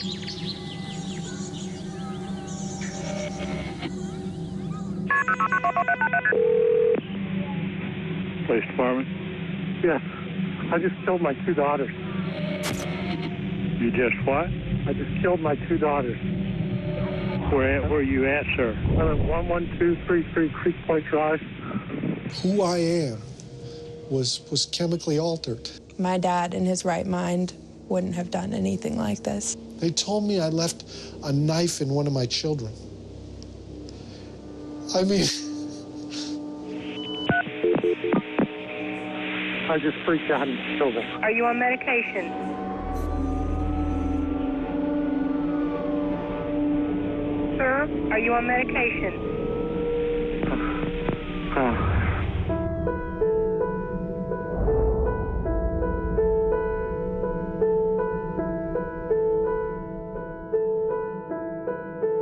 Police department? Yeah, I just killed my 2 daughters. You just what? I just killed my 2 daughters. Where you at, sir? I'm at 11233 Creek Point Drive. Who I am was chemically altered. My dad, in his right mind, wouldn't have done anything like this. They told me I left a knife in one of my children. I mean... I just freaked out and killed them. Are you on medication? Sir, are you on medication?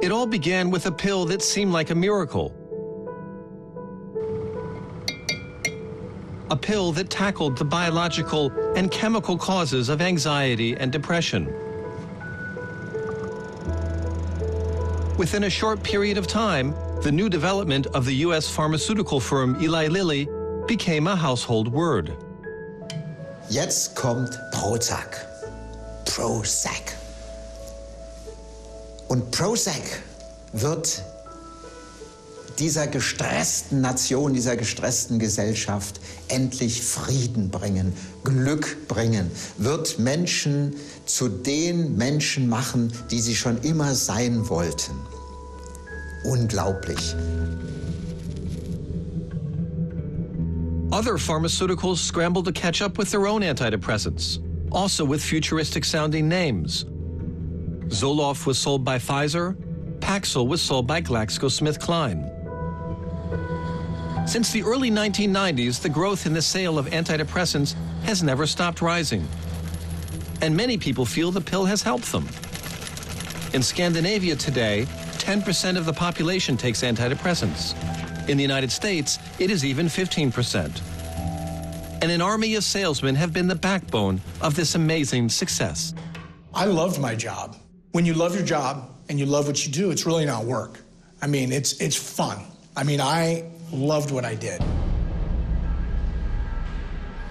It all began with a pill that seemed like a miracle. A pill that tackled the biological and chemical causes of anxiety and depression. Within a short period of time, the new development of the U.S. pharmaceutical firm Eli Lilly became a household word. Jetzt kommt Prozac. Prozac. Und Prozac wird dieser gestressten Nation, dieser gestressten Gesellschaft endlich Frieden bringen, Glück bringen, wird Menschen zu den Menschen machen, die sie schon immer sein wollten. Unglaublich. Other pharmaceuticals scrambled to catch up with their own antidepressants, also with futuristic-sounding names. Zoloft was sold by Pfizer, Paxil was sold by GlaxoSmithKline. Since the early 1990s, the growth in the sale of antidepressants has never stopped rising. And many people feel the pill has helped them. In Scandinavia today, 10% of the population takes antidepressants. In the United States, it is even 15%. And an army of salesmen have been the backbone of this amazing success. I loved my job. When you love your job and you love what you do, it's really not work. I mean, it's fun. I mean, I loved what I did.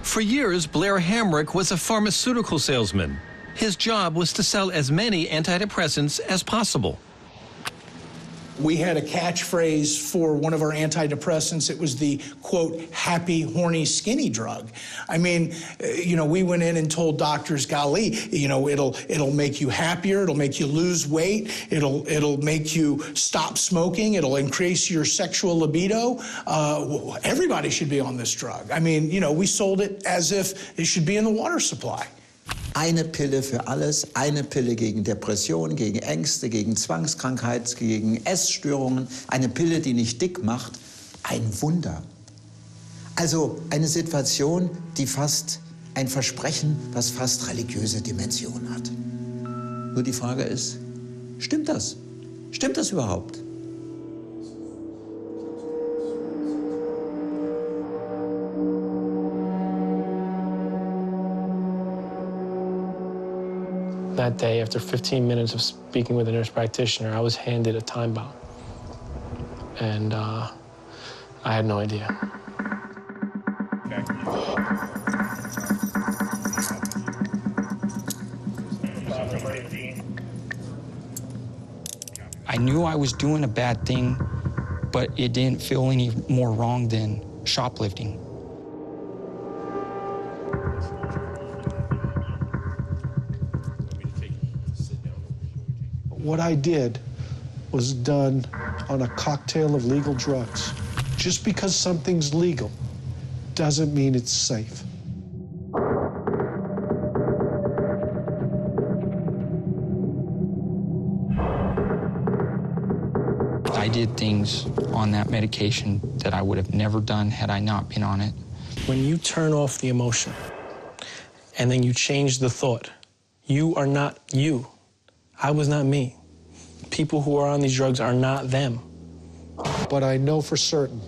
For years, Blair Hamrick was a pharmaceutical salesman. His job was to sell as many antidepressants as possible. We had a catchphrase for one of our antidepressants. It was the, quote, happy, horny, skinny drug. I mean, you know, we went in and told doctors, golly, you know, it'll make you happier, it'll make you lose weight, it'll make you stop smoking, it'll increase your sexual libido. Everybody should be on this drug. I mean, you know, we sold it as if it should be in the water supply. Eine Pille für alles, eine Pille gegen Depression, gegen Ängste, gegen Zwangskrankheit, gegen Essstörungen, eine Pille, die nicht dick macht. Ein Wunder. Also eine Situation, die fast ein Versprechen, was fast religiöse Dimension hat. Nur die Frage ist, stimmt das? Stimmt das überhaupt? That day, after 15 minutes of speaking with a nurse practitioner, I was handed a time bomb. And I had no idea. I knew I was doing a bad thing, but it didn't feel any more wrong than shoplifting. What I did was done on a cocktail of legal drugs. Just because something's legal doesn't mean it's safe. I did things on that medication that I would have never done had I not been on it. When you turn off the emotion and then you change the thought, you are not you. I was not me. People who are on these drugs are not them. But I know for certain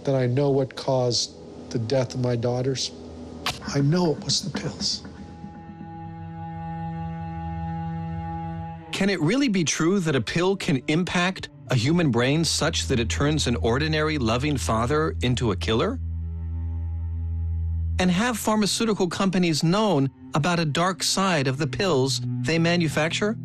that I know what caused the death of my daughters. I know it was the pills. Can it really be true that a pill can impact a human brain such that it turns an ordinary, loving father into a killer? And have pharmaceutical companies known about a dark side of the pills they manufacture?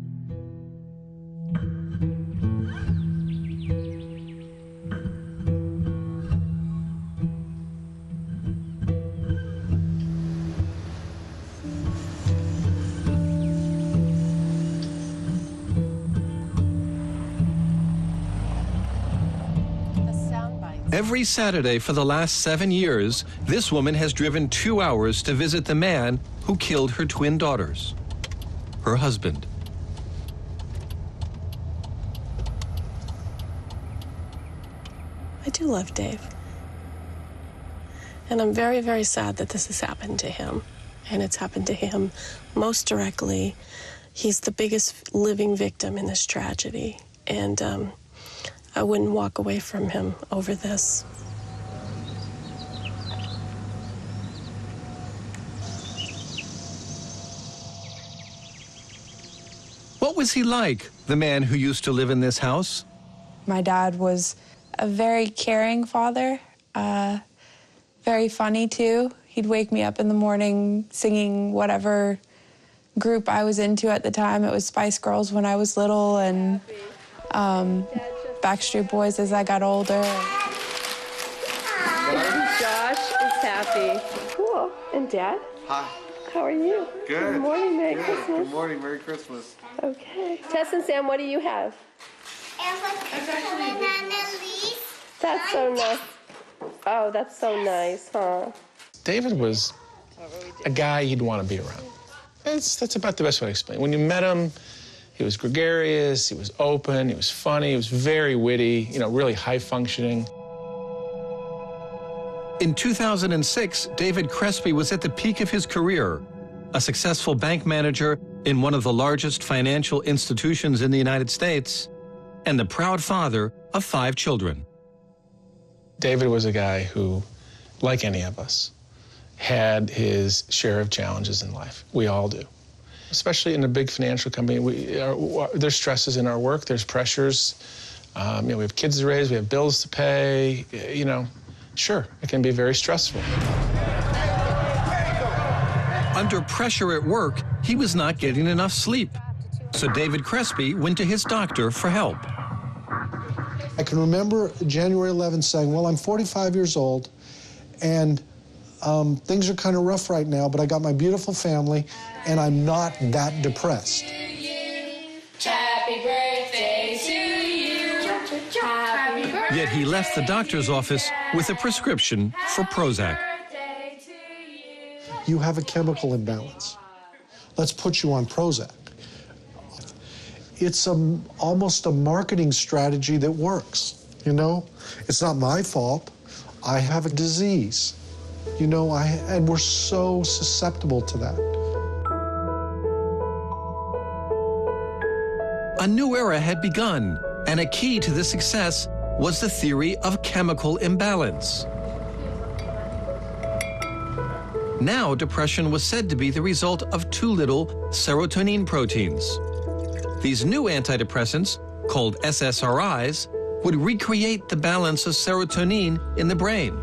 Every Saturday for the last 7 years, this woman has driven 2 hours to visit the man who killed her twin daughters, her husband. I do love Dave. And I'm very, very sad that this has happened to him. And it's happened to him most directly. He's the biggest living victim in this tragedy. And I wouldn't walk away from him over this. What was he like, the man who used to live in this house? My dad was a very caring father, very funny too. He'd wake me up in the morning singing whatever group I was into at the time. It was Spice Girls when I was little, and Backstreet Boys as I got older. Josh is happy. Cool. And Dad? Hi. How are you? Good. Good morning, Merry Christmas. Good morning, Merry Christmas. Okay. Tess and Sam, what do you have? That's so nice. Oh, that's so nice, huh? David was a guy you'd want to be around. That's about the best way to explain it. When you met him, he was gregarious, he was open, he was funny, he was very witty, you know, really high-functioning. In 2006, David Crespi was at the peak of his career, a successful bank manager in one of the largest financial institutions in the United States, and the proud father of 5 children. David was a guy who, like any of us, had his share of challenges in life. We all do. Especially in a big financial company, there's stresses in our work, there's pressures. You know, we have kids to raise, we have bills to pay. You know, sure, it can be very stressful. Under pressure at work, he was not getting enough sleep. So David Crespi went to his doctor for help. I can remember January 11th saying, well, I'm 45 years old, and things are kind of rough right now, but I got my beautiful family, and I'm not that depressed. Happy birthday to you. Happy birthday. Yet he left the doctor's office with a prescription for Prozac. You have a chemical imbalance. Let's put you on Prozac. It's almost a marketing strategy that works, you know? It's not my fault. I have a disease. You know, and we're so susceptible to that. A new era had begun, and a key to this success was the theory of chemical imbalance. Now, depression was said to be the result of too little serotonin proteins. These new antidepressants, called SSRIs, would recreate the balance of serotonin in the brain.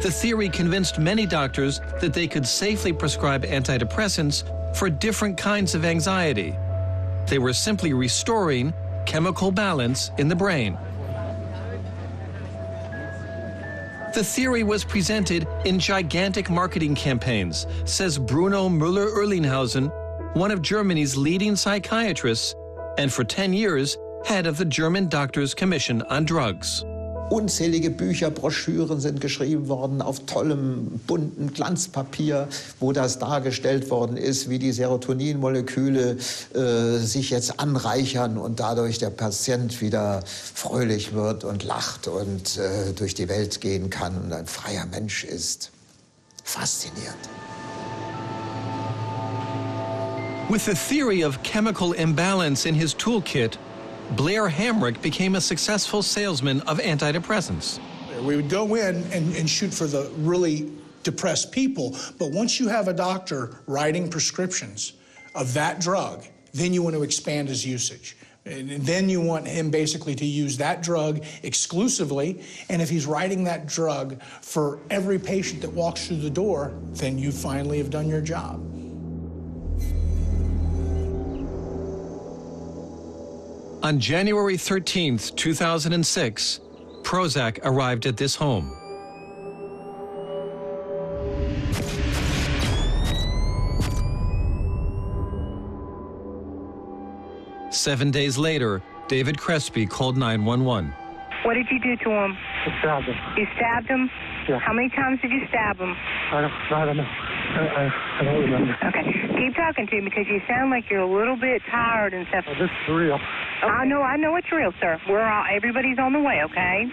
The theory convinced many doctors that they could safely prescribe antidepressants for different kinds of anxiety. They were simply restoring chemical balance in the brain. The theory was presented in gigantic marketing campaigns, says Bruno Müller-Erlinghausen, one of Germany's leading psychiatrists, and for 10 years, head of the German Doctors' Commission on Drugs. Unzählige Bücher, Broschüren sind geschrieben worden auf tollem, bunten Glanzpapier, wo das dargestellt worden ist, wie die Serotoninmoleküle sich jetzt anreichern und dadurch der Patient wieder fröhlich wird und lacht und durch die Welt gehen kann und ein freier Mensch ist. Faszinierend. With the theory of chemical imbalance in his toolkit, Blair Hamrick became a successful salesman of antidepressants. We would go in and shoot for the really depressed people, but once you have a doctor writing prescriptions of that drug, then you want to expand his usage. And then you want him basically to use that drug exclusively, and if he's writing that drug for every patient that walks through the door, then you finally have done your job. On January 13th, 2006, Prozac arrived at this home. Seven days later, David Crespi called 911. What did you do to him? I stabbed him. You stabbed him? Yeah. How many times did you stab him? I don't know. I don't remember. Okay. Keep talking to me because you sound like you're a little bit tired and stuff. Oh, this is real. Okay. I know it's real, sir. Everybody's on the way, okay?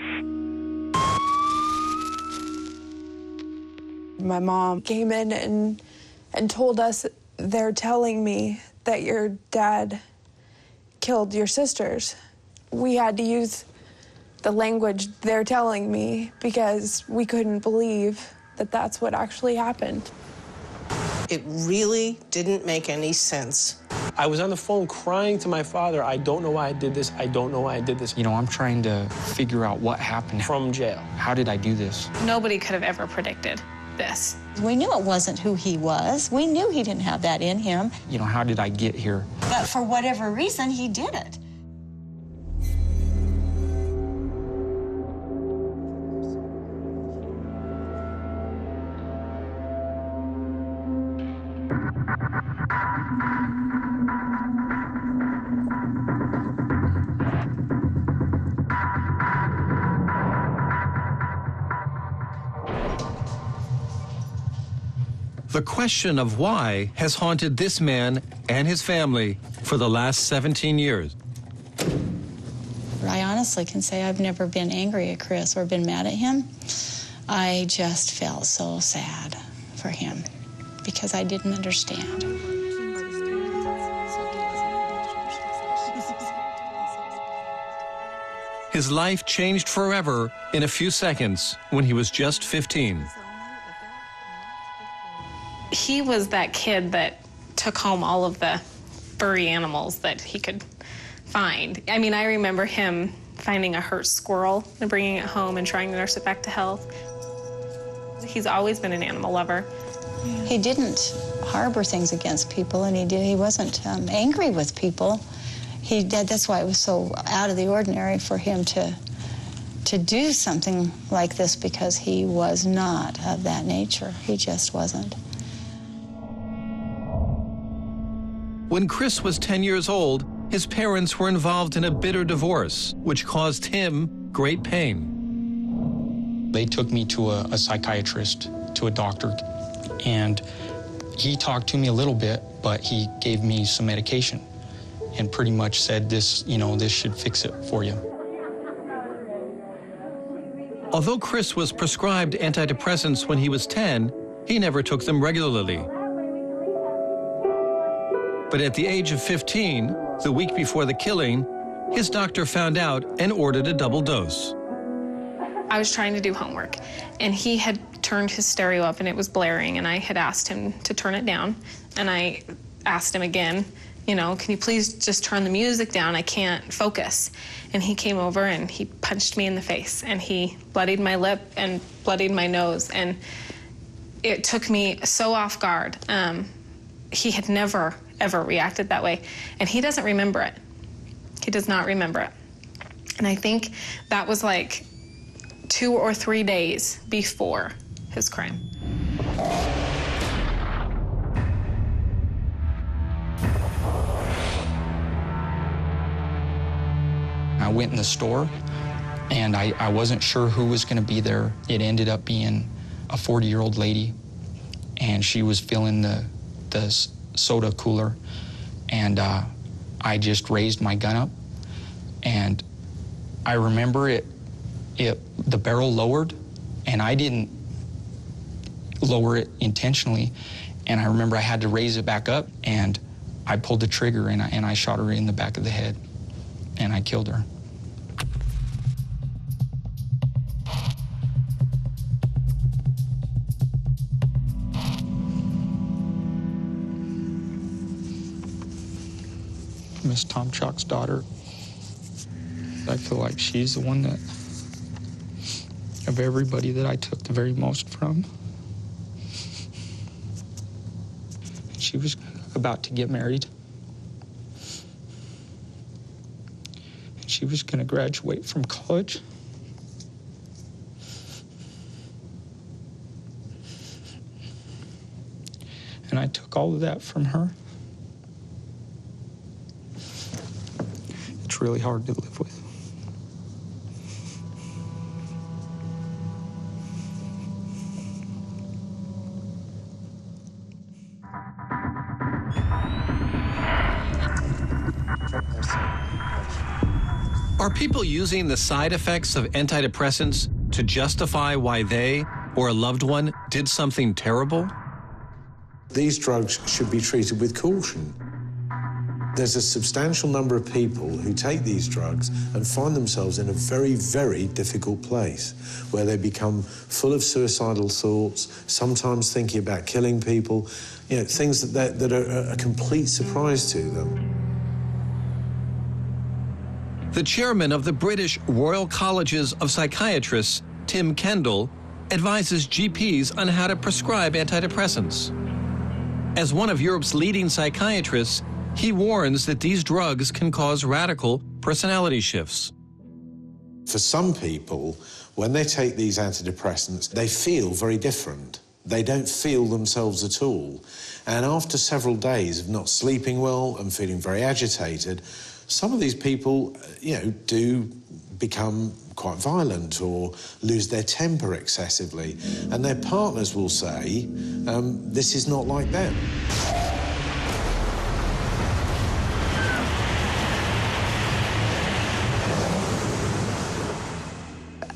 My mom came in and told us, they're telling me that your dad killed your sisters. We had to use the language they're telling me because we couldn't believe that that's what actually happened. It really didn't make any sense. I was on the phone crying to my father, I don't know why I did this, I don't know why I did this. You know, I'm trying to figure out what happened. From jail. How did I do this? Nobody could have ever predicted this. We knew it wasn't who he was. We knew he didn't have that in him. You know, how did I get here? But for whatever reason, he did it. The question of why has haunted this man and his family for the last 17 years. I honestly can say I've never been angry at Chris or been mad at him. I just felt so sad for him because I didn't understand. His life changed forever in a few seconds when he was just 15. He was that kid that took home all of the furry animals that he could find. I mean, I remember him finding a hurt squirrel and bringing it home and trying to nurse it back to health. He's always been an animal lover. He didn't harbor things against people, and he wasn't angry with people. That's why it was so out of the ordinary for him to do something like this, because he was not of that nature. He just wasn't. When Chris was 10 years old, his parents were involved in a bitter divorce, which caused him great pain. They took me to a psychiatrist, to a doctor, and he talked to me a little bit, but he gave me some medication and pretty much said, this should fix it for you. Although Chris was prescribed antidepressants when he was 10, he never took them regularly. But at the age of 15, the week before the killing, his doctor found out and ordered a double dose. I was trying to do homework, and he had turned his stereo up and it was blaring, and I had asked him to turn it down, and I asked him again, can you please just turn the music down? I can't focus. And he came over and he punched me in the face, and he bloodied my lip and bloodied my nose, and it took me so off guard. He had never, ever reacted that way, and he doesn't remember it. He does not remember it. And I think that was like 2 or 3 days before his crime. I went in the store, and I wasn't sure who was going to be there. It ended up being a 40-year-old lady, and she was filling the soda cooler, and I just raised my gun up, and I remember the barrel lowered, and I didn't lower it intentionally, and I remember I had to raise it back up, and I pulled the trigger, and I shot her in the back of the head, and I killed her. Miss Tomchuk's daughter. I feel like she's the one that, of everybody, that I took the very most from. She was about to get married. She was going to graduate from college. And I took all of that from her. It's really hard to live with. Are people using the side effects of antidepressants to justify why they or a loved one did something terrible? These drugs should be treated with caution. There's a substantial number of people who take these drugs and find themselves in a very, very difficult place where they become full of suicidal thoughts, sometimes thinking about killing people, you know, things that are a complete surprise to them. The chairman of the British Royal Colleges of Psychiatrists, Tim Kendall, advises GPs on how to prescribe antidepressants. As one of Europe's leading psychiatrists, he warns that these drugs can cause radical personality shifts. For some people, when they take these antidepressants, they feel very different. They don't feel themselves at all. And after several days of not sleeping well and feeling very agitated, some of these people, you know, do become quite violent or lose their temper excessively. And their partners will say, this is not like them.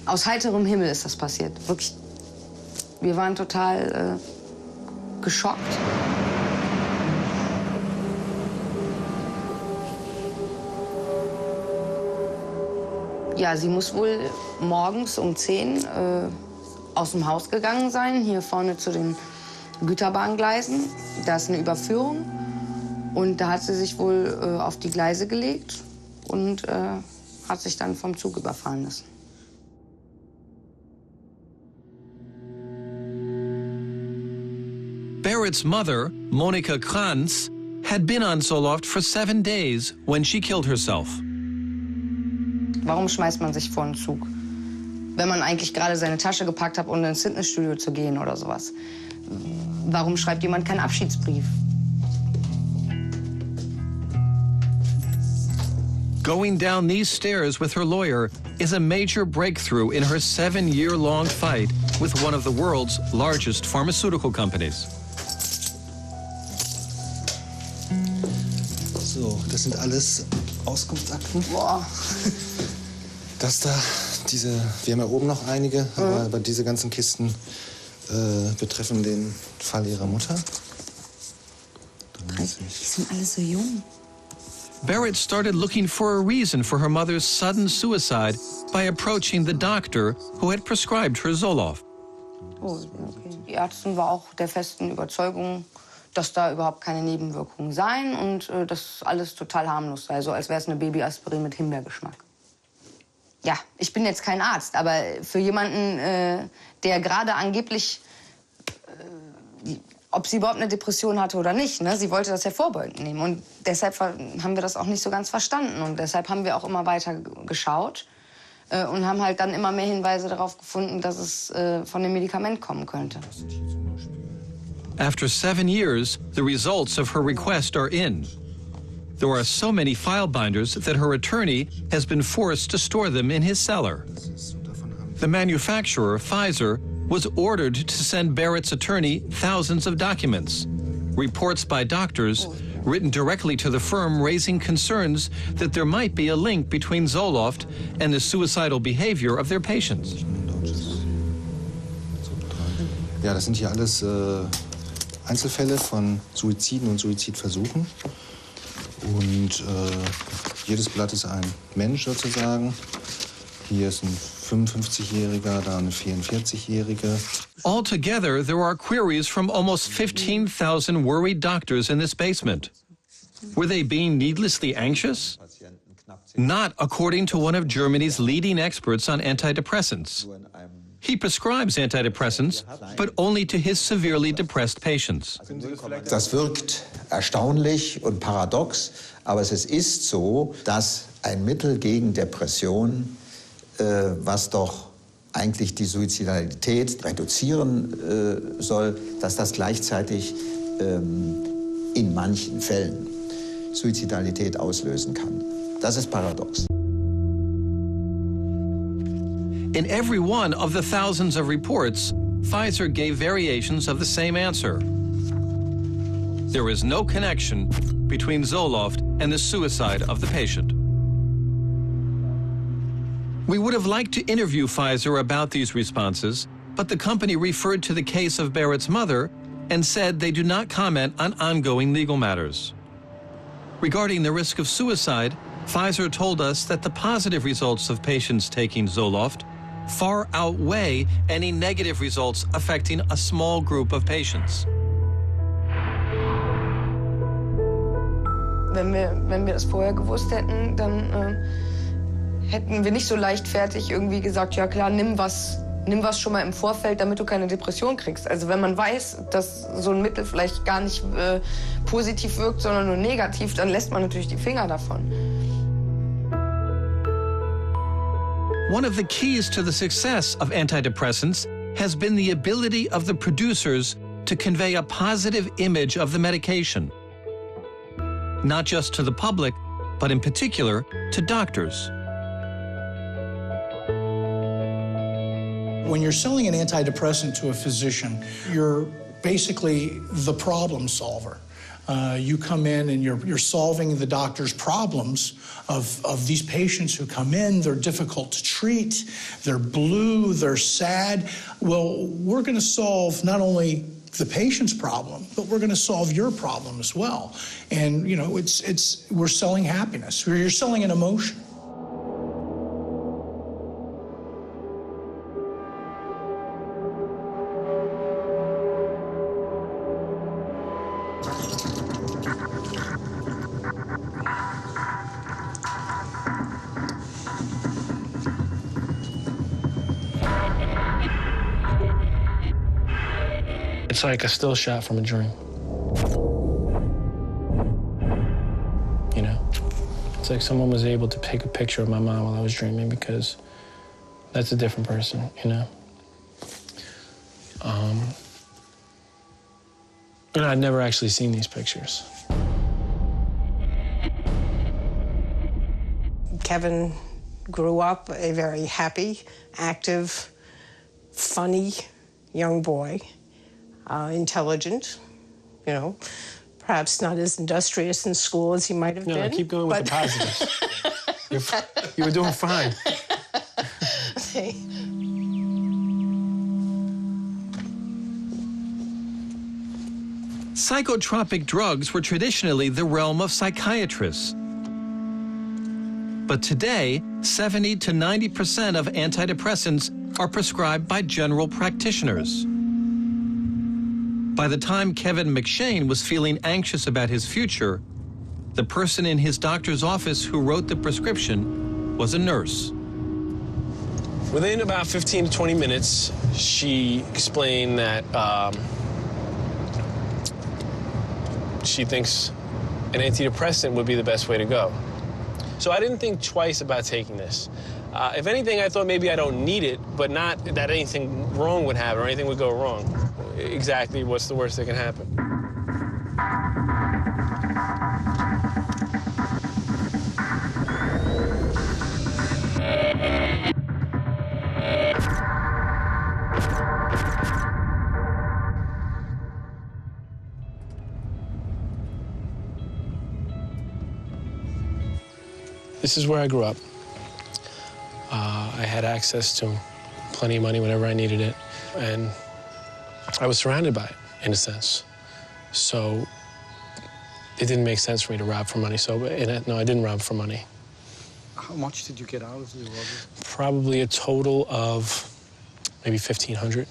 Aus heiterem Himmel ist das passiert. Wirklich, wir waren total geschockt. Ja, sie muss wohl morgens um 10 aus dem Haus gegangen sein, hier vorne zu den Güterbahngleisen. Da ist eine Überführung und da hat sie sich wohl auf die Gleise gelegt und hat sich dann vom Zug überfahren lassen. Barrett's mother, Monika Kranz, had been on Zoloft for 7 days when she killed herself. Warum schmeißt man sich vor einen Zug, wenn man eigentlich gerade seine Tasche gepackt hat, um ins Fitnessstudio zu gehen oder sowas? Warum schreibt jemand keinen Abschiedsbrief? Going down these stairs with her lawyer is a major breakthrough in her 7-year-long fight with one of the world's largest pharmaceutical companies. So, das sind alles Auskunftsakten. Boah. Das da, wir haben ja oben noch einige, aber diese ganzen Kisten betreffen den Fall ihrer Mutter. Die sind alle so jung. Barrett started looking for a reason for her mother's sudden suicide by approaching the doctor who had prescribed her Zoloft. Oh, okay. Die Ärztin war auch der festen Überzeugung, dass da überhaupt keine Nebenwirkungen seien und dass alles total harmlos sei, so als wäre es eine Babyaspirin mit Himbeergeschmack. Ja, ich bin jetzt kein Arzt, aber für jemanden, der gerade angeblich, ob sie überhaupt eine Depression hatte oder nicht, ne, sie wollte das ja vorbeugend nehmen. Und deshalb haben wir das auch nicht so ganz verstanden. Und deshalb haben wir auch immer weiter geschaut und haben halt dann immer mehr Hinweise darauf gefunden, dass es von dem Medikament kommen könnte. After 7 years, the results of her request are in. There are so many file binders that her attorney has been forced to store them in his cellar. The manufacturer, Pfizer, was ordered to send Barrett's attorney thousands of documents, reports by doctors written directly to the firm raising concerns that there might be a link between Zoloft and the suicidal behavior of their patients. Ja, das sind hier alles Einzelfälle von Suiziden und Suizidversuchen. Und jedes Blatt ist ein Mensch sozusagen. Hier ist ein 55-Jähriger, da eine 44-Jährige. Altogether, there are queries from almost 15,000 worried doctors in this basement. Were they being needlessly anxious? Not according to one of Germany's leading experts on antidepressants. He prescribes antidepressants, but only to his severely depressed patients. Das wirkt erstaunlich und paradox, aber es ist so, dass ein Mittel gegen Depression, was doch eigentlich die Suizidalität reduzieren soll, dass das gleichzeitig in manchen Fällen Suizidalität auslösen kann. Das ist paradox. In every one of the thousands of reports, Pfizer gave variations of the same answer. There is no connection between Zoloft and the suicide of the patient. We would have liked to interview Pfizer about these responses, but the company referred to the case of Barrett's mother and said they do not comment on ongoing legal matters. Regarding the risk of suicide, Pfizer told us that the positive results of patients taking Zoloft far outweigh any negative results affecting a small group of patients. Wenn wir das vorher gewusst hätten, dann hätten wir nicht so leichtfertig irgendwie gesagt, ja klar, nimm was schon mal im Vorfeld, damit du keine Depression kriegst. Also wenn man weiß, dass so ein Mittel vielleicht gar nicht positiv wirkt, sondern nur negativ, dann lässt man natürlich die Finger davon. One of the keys to the success of antidepressants has been the ability of the producers to convey a positive image of the medication, not just to the public, but in particular to doctors. When you're selling an antidepressant to a physician, you're basically the problem solver. You come in and you're solving the doctor's problems of these patients who come in. They're difficult to treat, they're blue, they're sad. Well, we're going to solve not only the patient's problem, but we're going to solve your problem as well. And you know, we're selling happiness. You're selling an emotion. It's like a still shot from a dream. You know? It's like someone was able to take a picture of my mom while I was dreaming, because that's a different person, you know? And I'd never actually seen these pictures. Kevin grew up a very happy, active, funny young boy. Intelligent, you know, perhaps not as industrious in school as he might have been. No, keep going with the positives. You were doing fine. Psychotropic drugs were traditionally the realm of psychiatrists. But today, 70 to 90% of antidepressants are prescribed by general practitioners. By the time Kevin McShane was feeling anxious about his future, the person in his doctor's office who wrote the prescription was a nurse. Within about 15 to 20 minutes, she explained that she thinks an antidepressant would be the best way to go. So I didn't think twice about taking this. If anything, I thought maybe I don't need it, but not that anything wrong would happen or anything would go wrong. Exactly what's the worst that can happen. This is where I grew up. I had access to plenty of money whenever I needed it, and I was surrounded by it, in a sense. So it didn't make sense for me to rob for money. No, I didn't rob for money. How much did you get out of the robbery? Probably a total of maybe $1,500.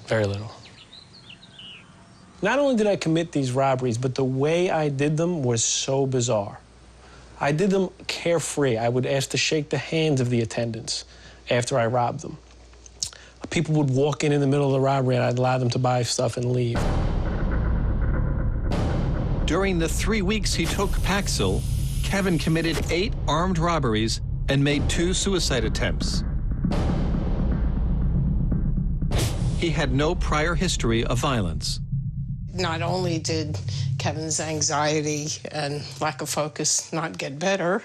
Very little. Not only did I commit these robberies, but the way I did them was so bizarre. I did them carefree. I would ask to shake the hands of the attendants after I robbed them. People would walk in the middle of the robbery and I'd allow them to buy stuff and leave. During the 3 weeks he took Paxil, Kevin committed 8 armed robberies and made 2 suicide attempts. He had no prior history of violence. Not only did Kevin's anxiety and lack of focus not get better,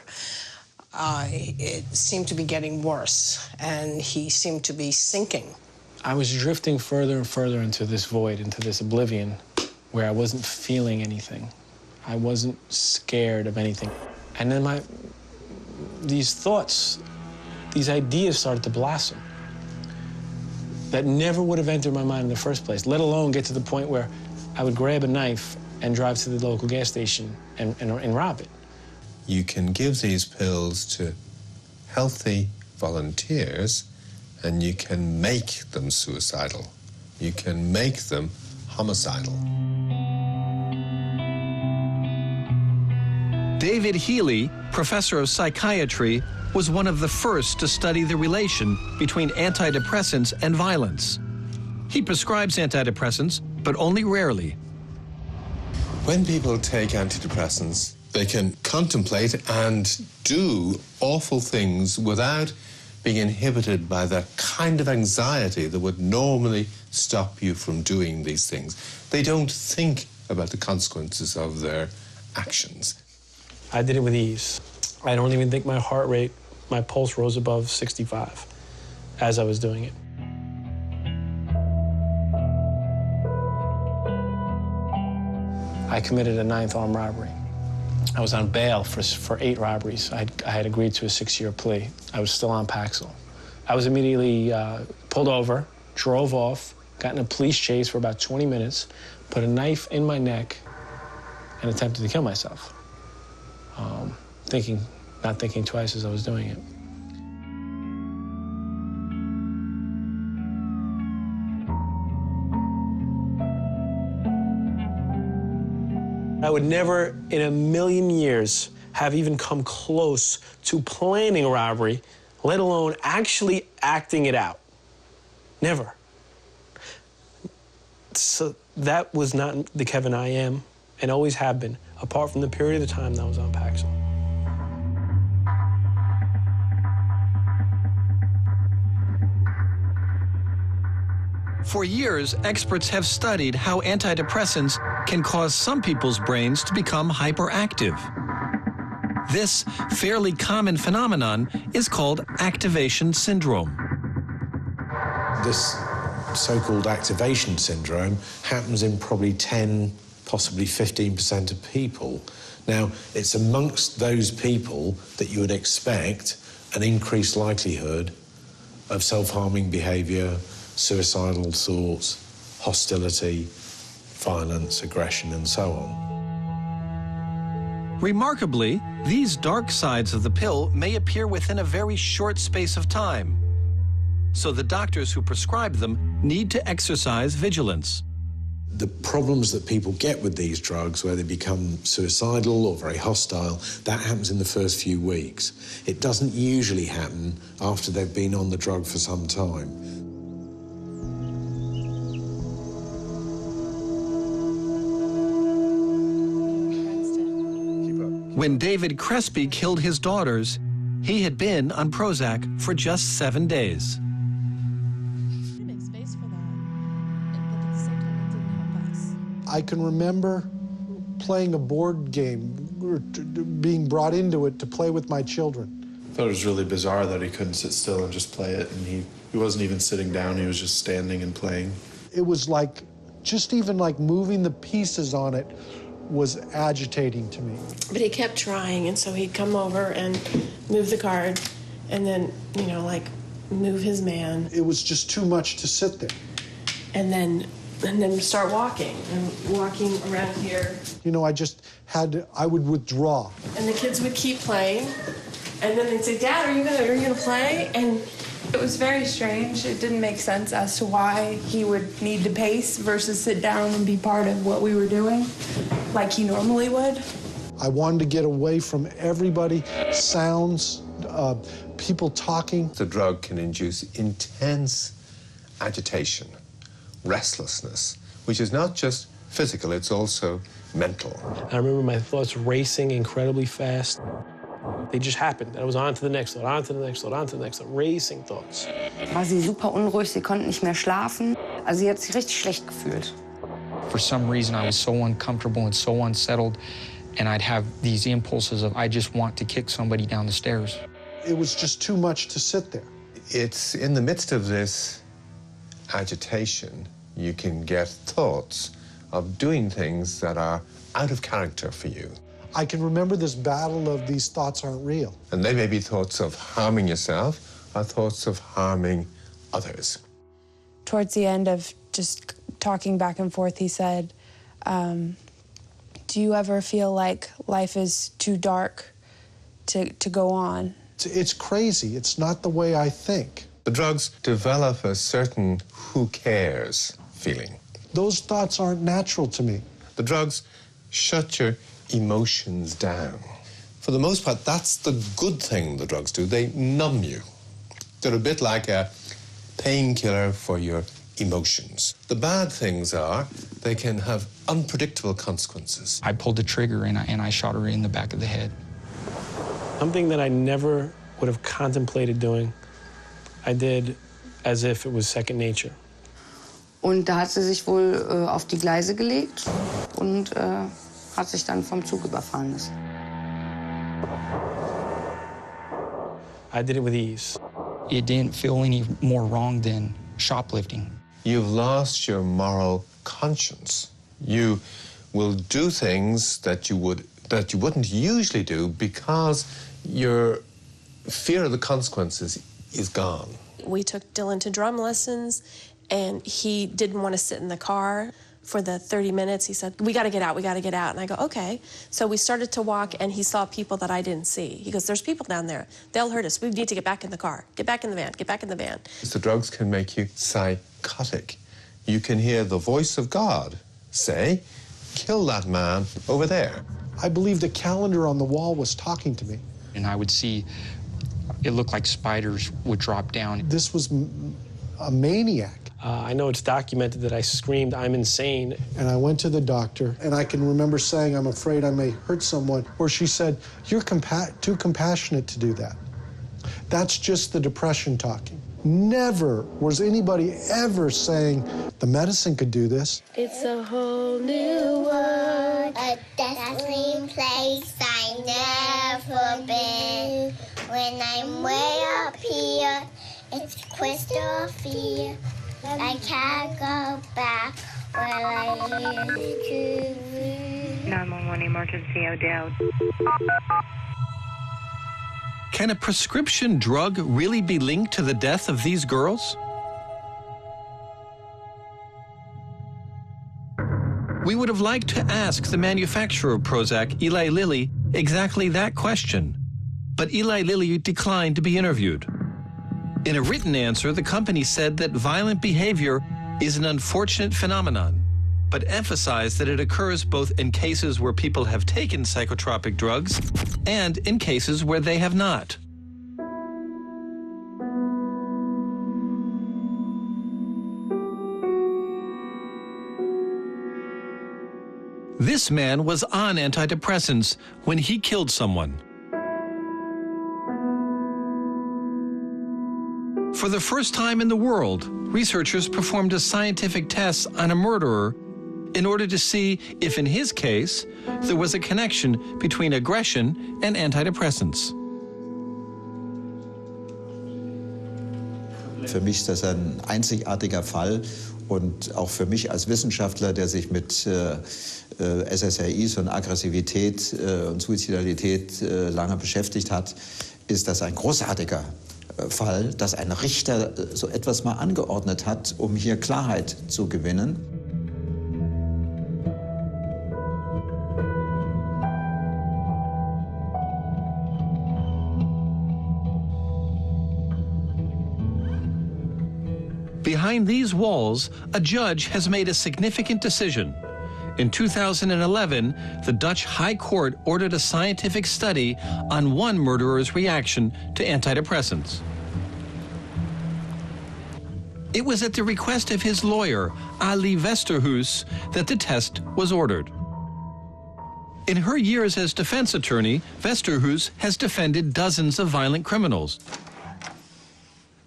it seemed to be getting worse, and he seemed to be sinking. I was drifting further and further into this void, into this oblivion, where I wasn't feeling anything. I wasn't scared of anything. And then these thoughts, these ideas started to blossom that never would have entered my mind in the first place, let alone get to the point where I would grab a knife and drive to the local gas station and rob it. You can give these pills to healthy volunteers and you can make them suicidal. You can make them homicidal. David Healy, professor of psychiatry, was one of the first to study the relation between antidepressants and violence. He prescribes antidepressants, but only rarely. When people take antidepressants, they can contemplate and do awful things without being inhibited by the kind of anxiety that would normally stop you from doing these things. They don't think about the consequences of their actions. I did it with ease. I don't even think my heart rate, my pulse rose above 65 as I was doing it. I committed a 9th armed robbery. I was on bail for 8 robberies. I had agreed to a 6-year plea. I was still on Paxil. I was immediately pulled over, drove off, got in a police chase for about 20 minutes, put a knife in my neck, and attempted to kill myself. Not thinking twice as I was doing it. I would never in a million years have even come close to planning a robbery, let alone actually acting it out. Never. So that was not the Kevin I am and always have been, apart from the period of time that I was on Paxil. For years, experts have studied how antidepressants can cause some people's brains to become hyperactive. This fairly common phenomenon is called activation syndrome. This so-called activation syndrome happens in probably 10, possibly 15% of people. Now, it's amongst those people that you would expect an increased likelihood of self-harming behavior, suicidal thoughts, hostility, violence, aggression, and so on. Remarkably, these dark sides of the pill may appear within a very short space of time. So the doctors who prescribe them need to exercise vigilance. The problems that people get with these drugs, where they become suicidal or very hostile, that happens in the first few weeks. It doesn't usually happen after they've been on the drug for some time. When David Crespi killed his daughters, he had been on Prozac for just 7 days. I can remember playing a board game, being brought into it to play with my children. I thought it was really bizarre that he couldn't sit still and just play it, and he wasn't even sitting down, he was just standing and playing. It was like, just even like moving the pieces on it was agitating to me. But he kept trying, and so he'd come over and move the card, and then, you know, like, move his man. It was just too much to sit there. And then start walking around here. You know, I would withdraw. And the kids would keep playing, and then they'd say, "Dad, are you gonna play?" And It was very strange. It didn't make sense as to why he would need to pace versus sit down and be part of what we were doing like he normally would. I wanted to get away from everybody, sounds, people talking. The drug can induce intense agitation, restlessness, which is not just physical, it's also mental. I remember my thoughts racing incredibly fast. They just happened. I was on to the next thought, on to the next thought, on to the next thought, racing thoughts. War sie super unruhig, sie konnte nicht mehr schlafen. Also sie hat sich richtig schlecht gefühlt. For some reason, I was so uncomfortable and so unsettled, and I'd have these impulses of, I just want to kick somebody down the stairs. It was just too much to sit there. It's in the midst of this agitation, you can get thoughts of doing things that are out of character for you. I can remember this battle of these thoughts aren't real. And they may be thoughts of harming yourself or thoughts of harming others. Towards the end of just talking back and forth, he said, do you ever feel like life is too dark to go on? It's crazy. It's not the way I think. The drugs develop a certain who cares feeling. Those thoughts aren't natural to me. The drugs shut your emotions down. For the most part, that's the good thing the drugs do. They numb you. They're a bit like a painkiller for your emotions. The bad things are they can have unpredictable consequences. I pulled the trigger and I shot her in the back of the head. Something that I never would have contemplated doing, I did as if it was second nature. Und da hat sie sich wohl auf die Gleise gelegt und hat sich dann vom Zug überfahren lassen. I did it with ease. It didn't feel any more wrong than shoplifting. You've lost your moral conscience. You will do things that you wouldn't usually do because your fear of the consequences is gone. We took Dylan to drum lessons, and he didn't want to sit in the car for the 30 minutes. He said, we got to get out, we got to get out. And I go, okay. So we started to walk, and he saw people that I didn't see. He goes, there's people down there. They'll hurt us. We need to get back in the car. Get back in the van. Get back in the van. The drugs can make you psychotic. You can hear the voice of God say, kill that man over there. I believed a calendar on the wall was talking to me. And I would see, it looked like spiders would drop down. This was a maniac. I know it's documented that I screamed, I'm insane. And I went to the doctor, and I can remember saying, I'm afraid I may hurt someone, or she said, you're too compassionate to do that. That's just the depression talking. Never was anybody ever saying the medicine could do this. It's a whole new world, a dazzling place I never been. When I'm way up here, it's crystal clear. I can't go back where I used to be. 911 emergency, Odell. Can a prescription drug really be linked to the death of these girls? We would have liked to ask the manufacturer of Prozac, Eli Lilly, exactly that question. But Eli Lilly declined to be interviewed. In a written answer, the company said that violent behavior is an unfortunate phenomenon, but emphasized that it occurs both in cases where people have taken psychotropic drugs and in cases where they have not. This man was on antidepressants when he killed someone. For the first time in the world, researchers performed a scientific test on a murderer in order to see if, in his case, there was a connection between aggression and antidepressants. Für mich ist das ein einzigartiger Fall und auch für mich als Wissenschaftler, der sich mit SSRIs und Aggressivität und Suizidalität lange beschäftigt hat, ist das ein großartiger Fall, dass ein Richter so etwas mal angeordnet hat, um hier Klarheit zu gewinnen. Behind these walls, a judge has made a significant decision. In 2011, the Dutch High Court ordered a scientific study on one murderer's reaction to antidepressants. It was at the request of his lawyer, Ali Westerhuis, that the test was ordered. In her years as defense attorney, Westerhuis has defended dozens of violent criminals.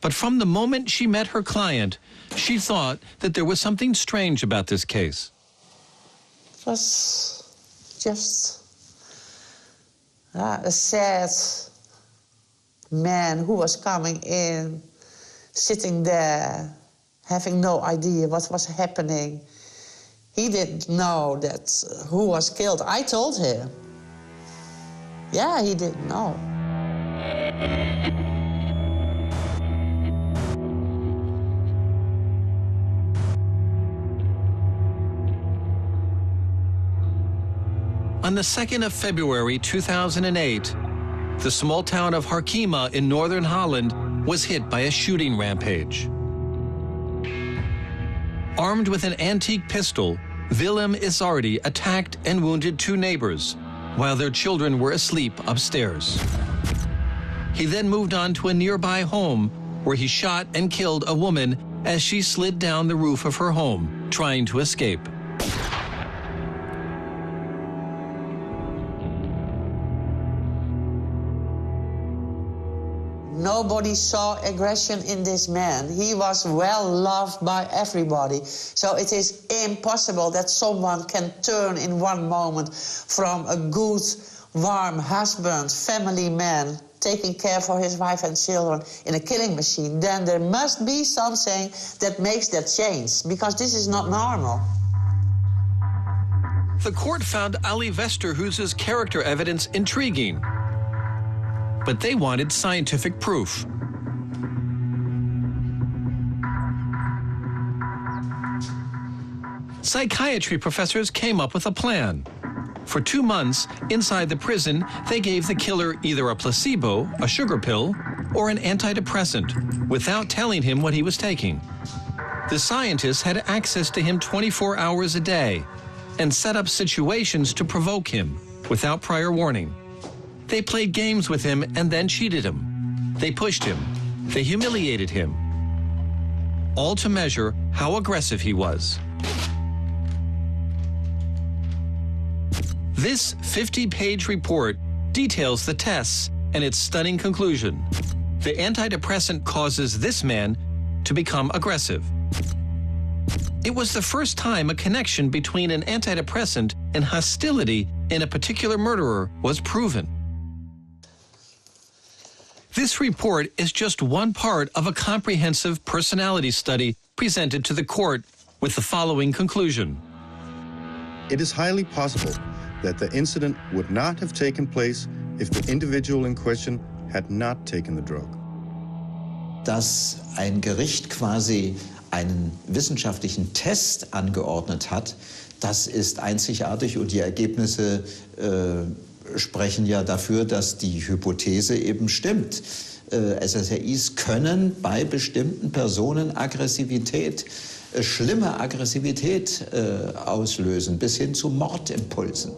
But from the moment she met her client, she thought that there was something strange about this case. It was just a sad man who was coming in, sitting there, having no idea what was happening. He didn't know that who was killed. I told him. Yeah, he didn't know. On the 2nd of February 2008, the small town of Harkema in northern Holland was hit by a shooting rampage. Armed with an antique pistol, Willem Izzardi attacked and wounded 2 neighbors while their children were asleep upstairs. He then moved on to a nearby home where he shot and killed a woman as she slid down the roof of her home, trying to escape. Nobody saw aggression in this man. He was well loved by everybody. So it is impossible that someone can turn in one moment from a good, warm husband, family man, taking care for his wife and children in a killing machine. Then there must be something that makes that change, because this is not normal. The court found Ali Westerhuis's character evidence intriguing, but they wanted scientific proof. Psychiatry professors came up with a plan. For 2 months, inside the prison, they gave the killer either a placebo, a sugar pill, or an antidepressant, without telling him what he was taking. The scientists had access to him 24 hours a day and set up situations to provoke him without prior warning. They played games with him and then cheated him. They pushed him. They humiliated him. All to measure how aggressive he was. This 50-page report details the tests and its stunning conclusion. The antidepressant causes this man to become aggressive. It was the first time a connection between an antidepressant and hostility in a particular murderer was proven. This report is just one part of a comprehensive personality study presented to the court with the following conclusion. It is highly possible that the incident would not have taken place if the individual in question had not taken the drug. Dass ein Gericht quasi einen wissenschaftlichen Test angeordnet hat, das ist einzigartig und die Ergebnisse sprechen ja dafür, dass die Hypothese eben stimmt. SSRIs können bei bestimmten Personen Aggressivität, schlimme Aggressivität auslösen, bis hin zu Mordimpulsen.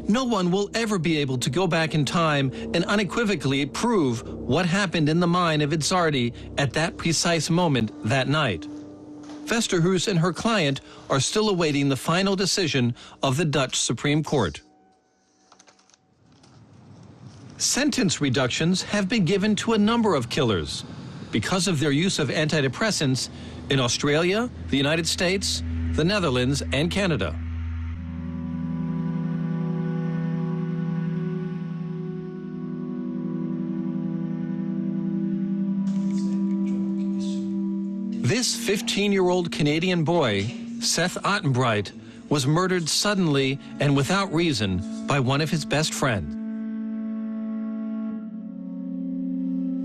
No one will ever be able to go back in time and unequivocally prove what happened in the mind of Izzardi at that precise moment that night. Westerhuis and her client are still awaiting the final decision of the Dutch Supreme Court. Sentence reductions have been given to a number of killers because of their use of antidepressants in Australia, the United States, the Netherlands, and Canada. This 15-year-old Canadian boy, Seth Ottenbright, was murdered suddenly and without reason by one of his best friends.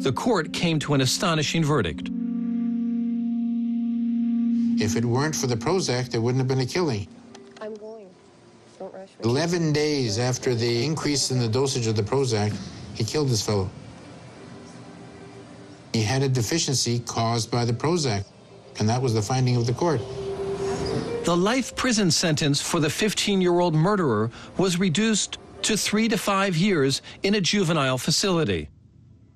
The court came to an astonishing verdict. If it weren't for the Prozac, there wouldn't have been a killing. I'm going. Don't rush me. 11 days after the increase in the dosage of the Prozac, he killed this fellow. He had a deficiency caused by the Prozac, and that was the finding of the court. The life prison sentence for the 15-year-old murderer was reduced to 3 to 5 years in a juvenile facility.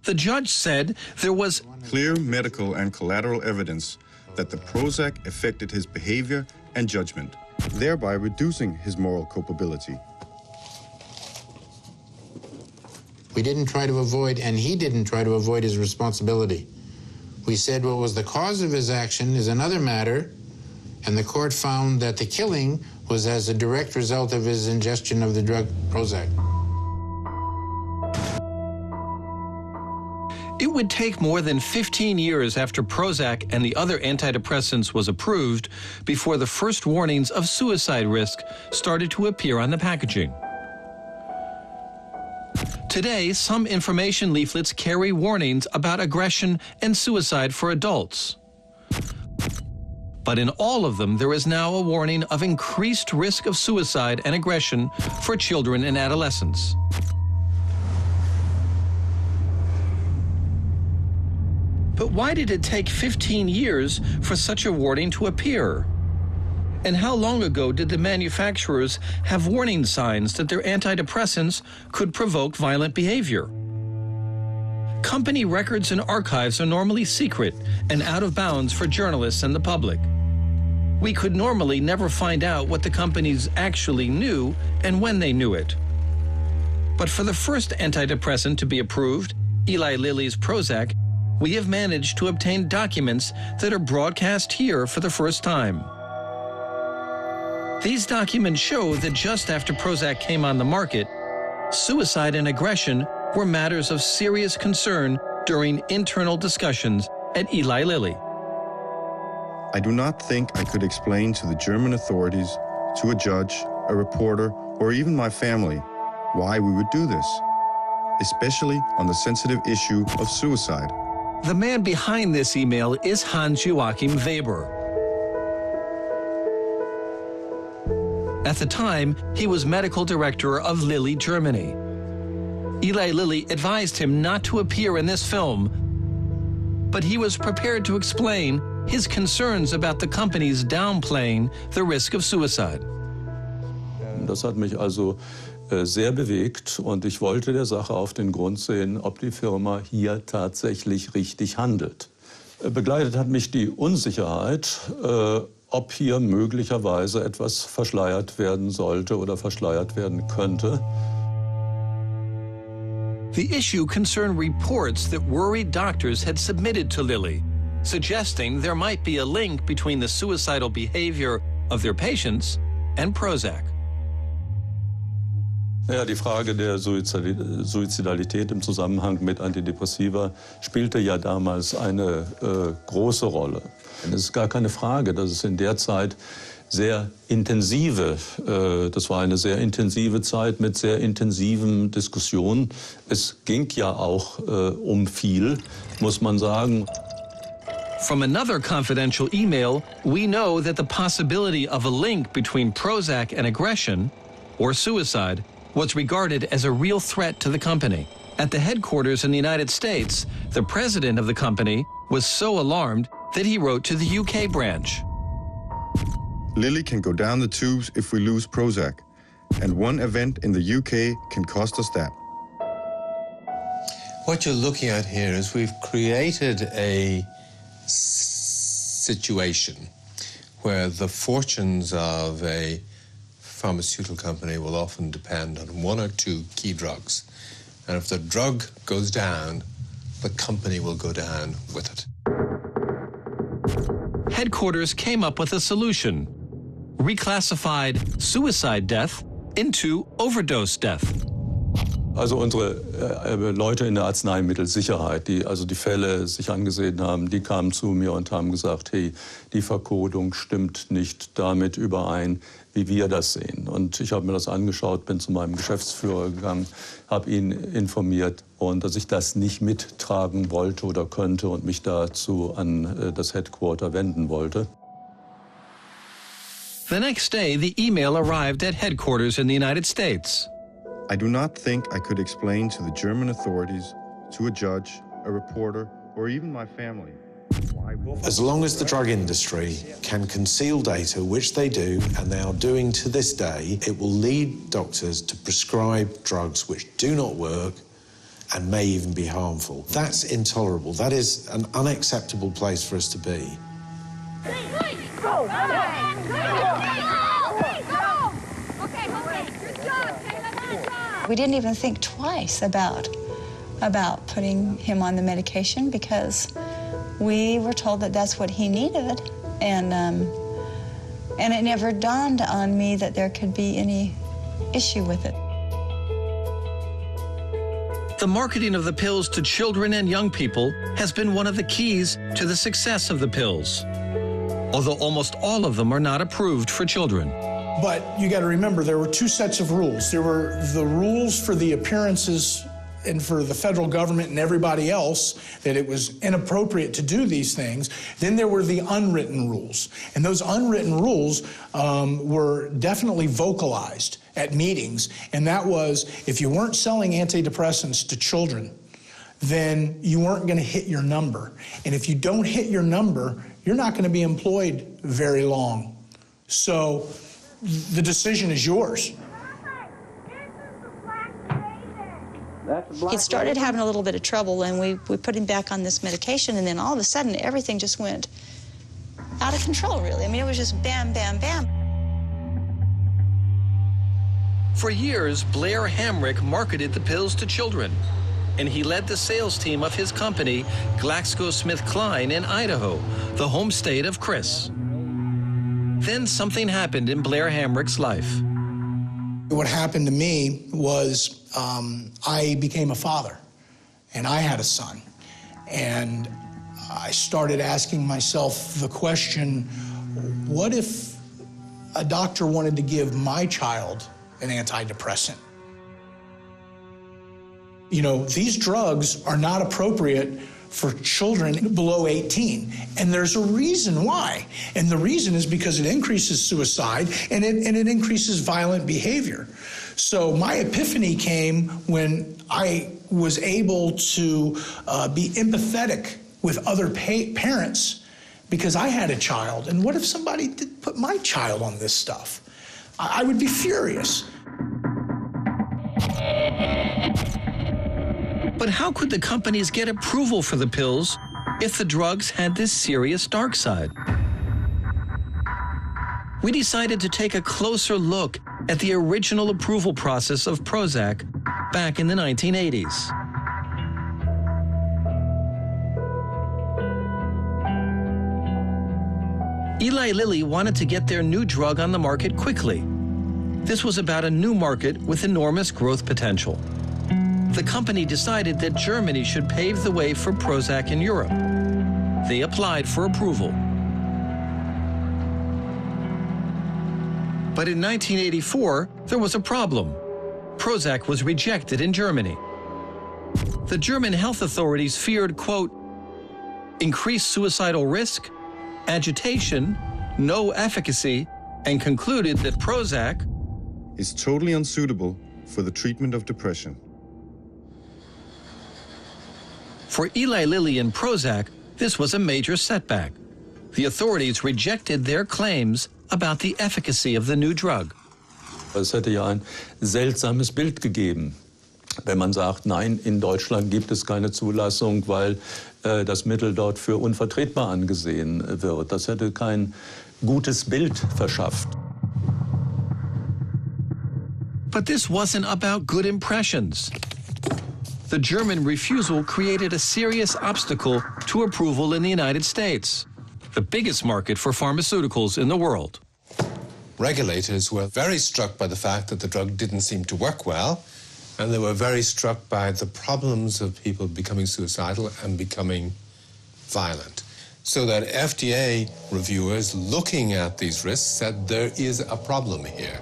The judge said there was clear medical and collateral evidence that the Prozac affected his behavior and judgment, thereby reducing his moral culpability. We didn't try to avoid, and he didn't try to avoid his responsibility. We said what was the cause of his action is another matter, and the court found that the killing was as a direct result of his ingestion of the drug Prozac. It would take more than 15 years after Prozac and the other antidepressants was approved before the first warnings of suicide risk started to appear on the packaging. Today, some information leaflets carry warnings about aggression and suicide for adults. But in all of them, there is now a warning of increased risk of suicide and aggression for children and adolescents. But why did it take 15 years for such a warning to appear? And how long ago did the manufacturers have warning signs that their antidepressants could provoke violent behavior? Company records and archives are normally secret and out of bounds for journalists and the public. We could normally never find out what the companies actually knew and when they knew it. But for the first antidepressant to be approved, Eli Lilly's Prozac, we have managed to obtain documents that are broadcast here for the first time. These documents show that just after Prozac came on the market, suicide and aggression were matters of serious concern during internal discussions at Eli Lilly. I do not think I could explain to the German authorities, to a judge, a reporter, or even my family why we would do this, especially on the sensitive issue of suicide. The man behind this email is Hans-Joachim Weber. At the time, he was medical director of Lilly, Germany. Eli Lilly advised him not to appear in this film, but he was prepared to explain his concerns about the company's downplaying the risk of suicide. Das hat mich also sehr bewegt und ich wollte der Sache auf den Grund sehen, ob die Firma hier tatsächlich richtig handelt. Begleitet hat mich die Unsicherheit, ob hier möglicherweise etwas verschleiert werden sollte oder verschleiert werden könnte. The issue concerned reports that worried doctors had submitted to Lilly, suggesting there might be a link between the suicidal behavior of their patients and Prozac. Ja, die Frage der Suizidalität im Zusammenhang mit Antidepressiva spielte ja damals eine große Rolle. Es ist gar keine Frage, dass es in der Zeit sehr intensive, das war eine sehr intensive Zeit mit sehr intensiven Diskussionen. Es ging ja auch um viel, muss man sagen. From another confidential email, we know that the possibility of a link between Prozac and aggression or suicide was regarded as a real threat to the company. At the headquarters in the United States, the president of the company was so alarmed that he wrote to the UK branch. Lilly can go down the tubes if we lose Prozac, and one event in the UK can cost us that. What you're looking at here is we've created a situation where the fortunes of a pharmaceutical company will often depend on one or two key drugs. And if the drug goes down, the company will go down with it. Headquarters came up with a solution, reclassified suicide death into overdose death. Also unsere Leute in der Arzneimittelsicherheit, die also die Fälle sich angesehen haben, die kamen zu mir und haben gesagt, hey, die Verkodung stimmt nicht damit überein, wie wir das sehen. Und ich habe mir das angeschaut, bin zu meinem Geschäftsführer gegangen, habe ihn informiert und dass ich das nicht mittragen wollte oder könnte und mich dazu an das Headquarter wenden wollte. The next day, the email arrived at headquarters in the United States. I do not think I could explain to the German authorities, to a judge, a reporter, or even my family. Why would... As long as the drug industry can conceal data, which they do, and they are doing to this day, it will lead doctors to prescribe drugs which do not work and may even be harmful. That's intolerable. That is an unacceptable place for us to be. We didn't even think twice about putting him on the medication because we were told that that's what he needed, and it never dawned on me that there could be any issue with it. The marketing of the pills to children and young people has been one of the keys to the success of the pills, although almost all of them are not approved for children. But you got to remember, there were two sets of rules. There were the rules for the appearances and for the federal government and everybody else that it was inappropriate to do these things. Then there were the unwritten rules. And those unwritten rules were definitely vocalized at meetings. And that was, if you weren't selling antidepressants to children, then you weren't going to hit your number. And if you don't hit your number, you're not going to be employed very long. So the decision is yours. He started having a little bit of trouble, and we put him back on this medication, and then all of a sudden, everything just went out of control, really. I mean, it was just bam, bam, bam. For years, Blair Hamrick marketed the pills to children, and he led the sales team of his company, GlaxoSmithKline, in Idaho, the home state of Chris. Then something happened in Blair Hamrick's life. What happened to me was I became a father, and I had a son. And I started asking myself the question, what if a doctor wanted to give my child an antidepressant? You know, these drugs are not appropriate for children below 18. And there's a reason why. And the reason is because it increases suicide and it increases violent behavior. So my epiphany came when I was able to be empathetic with other parents because I had a child. And what if somebody did put my child on this stuff? I would be furious. But how could the companies get approval for the pills if the drugs had this serious dark side? We decided to take a closer look at the original approval process of Prozac back in the 1980s. Eli Lilly wanted to get their new drug on the market quickly. This was about a new market with enormous growth potential. The company decided that Germany should pave the way for Prozac in Europe. They applied for approval. But in 1984, there was a problem. Prozac was rejected in Germany. The German health authorities feared, quote, increased suicidal risk, agitation, no efficacy, and concluded that Prozac is totally unsuitable for the treatment of depression. For Eli Lilly and Prozac, this was a major setback. The authorities rejected their claims about the efficacy of the new drug. Es hätte ja ein seltsames Bild gegeben, wenn man sagt, nein, in Deutschland gibt es keine Zulassung, weil das Mittel dort für unvertretbar angesehen wird. Das hätte kein gutes Bild verschafft. But this wasn't about good impressions. The German refusal created a serious obstacle to approval in the United States, the biggest market for pharmaceuticals in the world. Regulators were very struck by the fact that the drug didn't seem to work well, and they were very struck by the problems of people becoming suicidal and becoming violent. So that FDA reviewers looking at these risks said there is a problem here.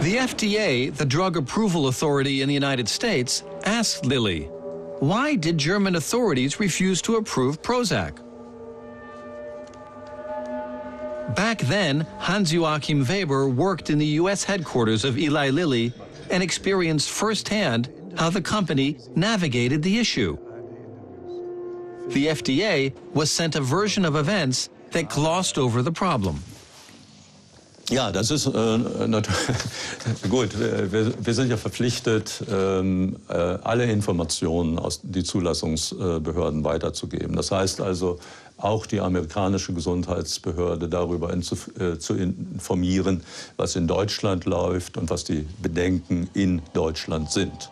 The FDA, the drug approval authority in the United States, asked Lilly, why did German authorities refuse to approve Prozac? Back then, Hans-Joachim Weber worked in the U.S. headquarters of Eli Lilly and experienced firsthand how the company navigated the issue. the FDA was sent a version of events that glossed over the problem. Ja, das ist gut. Wir sind ja verpflichtet, alle Informationen aus die Zulassungsbehörden weiterzugeben. Das heißt also, auch die amerikanische Gesundheitsbehörde darüber zu informieren, was in Deutschland läuft und was die Bedenken in Deutschland sind.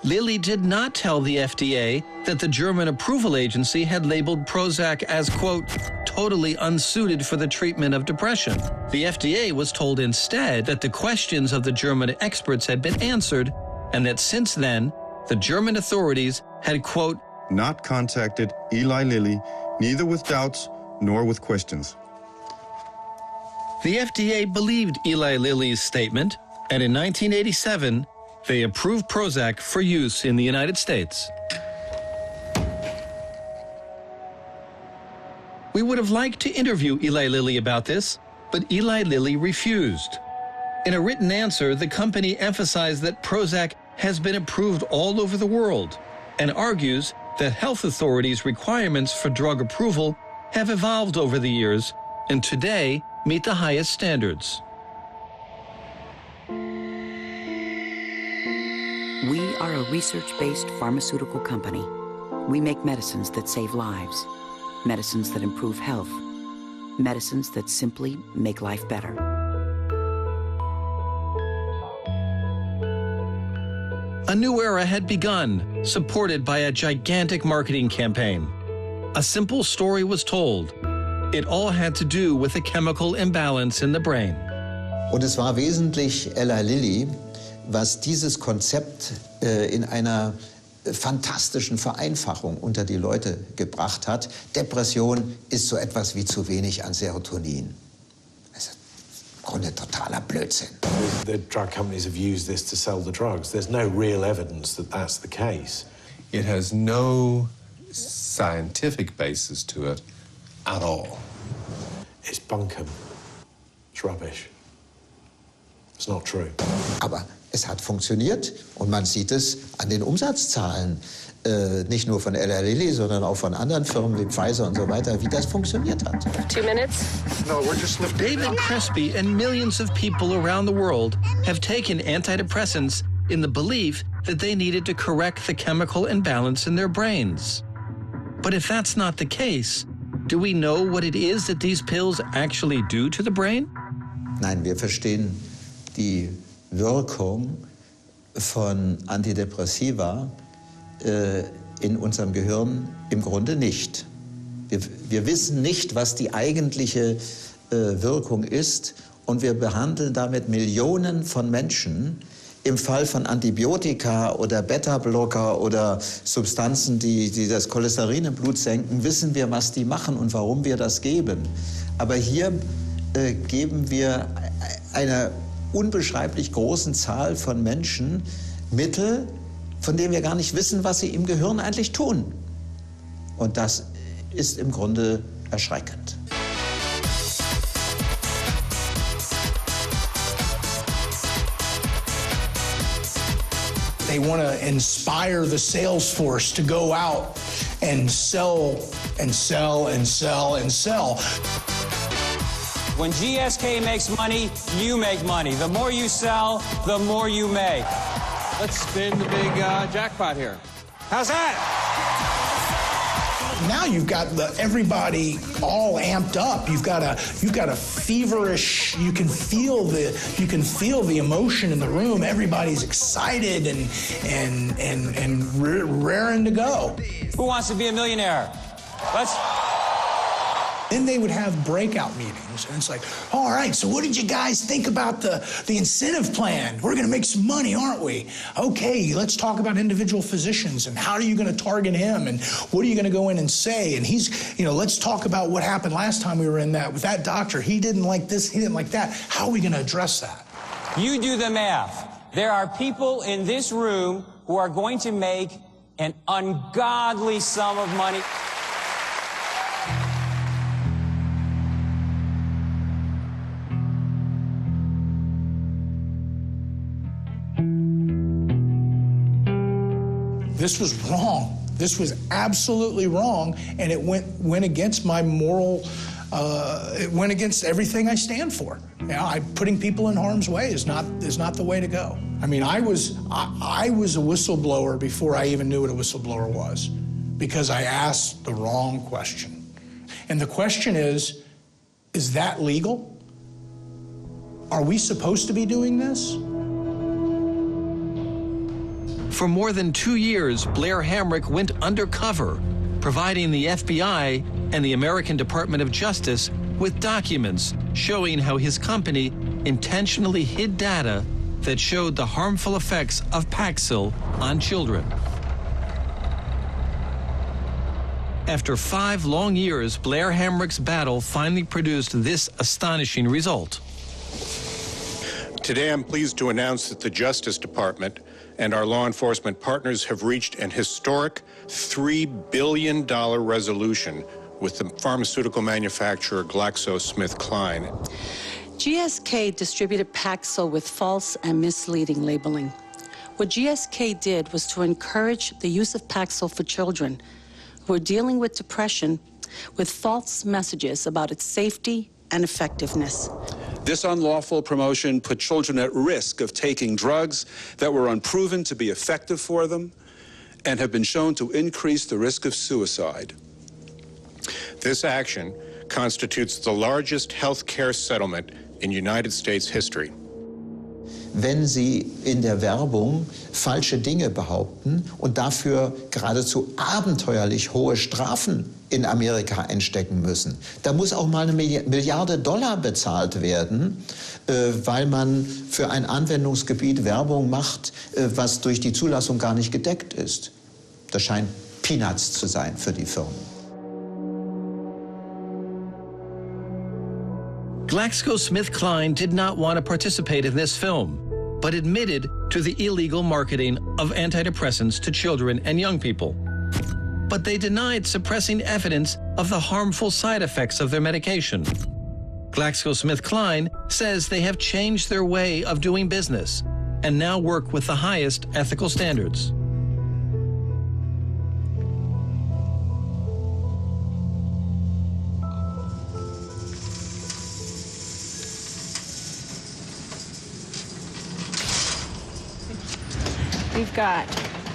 Lilly did not tell the FDA that the German approval agency had labeled Prozac as, quote, totally unsuited for the treatment of depression. The FDA was told instead that the questions of the German experts had been answered and that since then, the German authorities had, quote, not contacted Eli Lilly, neither with doubts nor with questions. The FDA believed Eli Lilly's statement, and in 1987, they approved Prozac for use in the United States. We would have liked to interview Eli Lilly about this, but Eli Lilly refused. In a written answer, the company emphasized that Prozac has been approved all over the world and argues that health authorities' requirements for drug approval have evolved over the years and today meet the highest standards. We are a research-based pharmaceutical company. We make medicines that save lives, medicines that improve health, medicines that simply make life better. A new era had begun, supported by a gigantic marketing campaign. A simple story was told. It all had to do with a chemical imbalance in the brain. Und es war wesentlich Eli Lilly, was dieses Konzept in einer fantastischen Vereinfachung unter die Leute gebracht hat. Depression ist so etwas wie zu wenig an Serotonin. Das ist im Grunde totaler Blödsinn. The drug companies have used this to sell the drugs. There's no real evidence that that's the case. It has no scientific basis to it at all. It's bunkum. It's rubbish. It's not true. Aber es hat funktioniert und man sieht es an den Umsatzzahlen, nicht nur von Eli Lilly, sondern auch von anderen Firmen wie Pfizer und so weiter, wie das funktioniert hat. 2 minutes? No, we're just David Crespi and millions of people around the world have taken antidepressants in the belief that they needed to correct the chemical imbalance in their brains. But if that's not the case, do we know what it is that these pills actually do to the brain? Nein, wir verstehen die Wirkung von Antidepressiva in unserem Gehirn im Grunde nicht. Wir wissen nicht, was die eigentliche Wirkung ist und wir behandeln damit Millionen von Menschen. Im Fall von Antibiotika oder Beta-Blocker oder Substanzen, die das Cholesterin im Blut senken, wissen wir, was die machen und warum wir das geben. Aber hier geben wir einer unbeschreiblich großen Zahl von Menschen Mittel, von denen wir gar nicht wissen, was sie im Gehirn eigentlich tun. Und das ist im Grunde erschreckend. They want to inspire the sales force to go out and sell and sell and sell and sell. When GSK makes money, you make money. The more you sell, the more you make. Let's spin the big jackpot here. How's that? Now you've got everybody all amped up. You've got a feverish. You can feel the emotion in the room. Everybody's excited and raring to go. Who wants to be a millionaire? Then they would have breakout meetings, and it's like, all right, so what did you guys think about the incentive plan? We're going to make some money, aren't we? Okay, let's talk about individual physicians, and how are you going to target him, and what are you going to go in and say? And let's talk about what happened last time we were in with that doctor. He didn't like this, he didn't like that. How are we going to address that? You do the math. There are people in this room who are going to make an ungodly sum of money. This was wrong. This was absolutely wrong, and it went against my moral, it went against everything I stand for. You know, putting people in harm's way is not the way to go. I mean, I was a whistleblower before I even knew what a whistleblower was, because I asked the wrong question. And the question is that legal? Are we supposed to be doing this? For more than 2 years, Blair Hamrick went undercover, providing the FBI and the American Department of Justice with documents showing how his company intentionally hid data that showed the harmful effects of Paxil on children. After 5 long years, Blair Hamrick's battle finally produced this astonishing result. Today, I'm pleased to announce that the Justice Department and our law enforcement partners have reached an historic $3 billion resolution with the pharmaceutical manufacturer GlaxoSmithKline. GSK distributed Paxil with false and misleading labeling. What GSK did was to encourage the use of Paxil for children who are dealing with depression with false messages about its safety and effectiveness. This unlawful promotion put children at risk of taking drugs that were unproven to be effective for them and have been shown to increase the risk of suicide. This action constitutes the largest health care settlement in United States history. Wenn Sie in der Werbung falsche Dinge behaupten und dafür geradezu abenteuerlich hohe Strafen in Amerika einstecken müssen. Da muss auch mal eine Milliarde Dollar bezahlt werden, weil man für ein Anwendungsgebiet Werbung macht, was durch die Zulassung gar nicht gedeckt ist. Das scheint Peanuts zu sein für die Firmen. GlaxoSmithKline did not want to participate in this film, but admitted to the illegal marketing of antidepressants to children and young people. But they denied suppressing evidence of the harmful side effects of their medication. GlaxoSmithKline says they have changed their way of doing business and now work with the highest ethical standards. We've got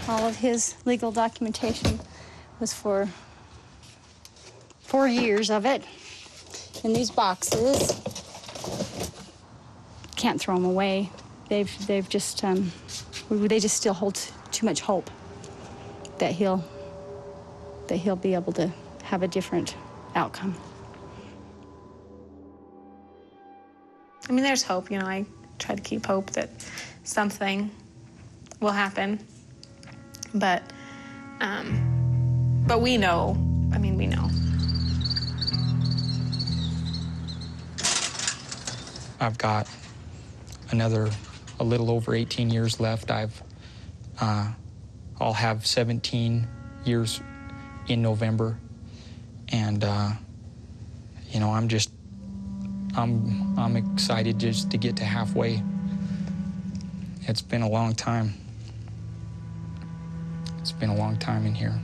all of his legal documentation. Was for 4 years of it in these boxes. Can't throw them away. They've just they just still hold too much hope that he'll be able to have a different outcome. I mean, there's hope, you know. I try to keep hope that something will happen, but we know. I mean, we know. I've got a little over 18 years left. I'll have 17 years in November, and you know, I'm excited just to get to halfway. It's been a long time. It's been a long time in here.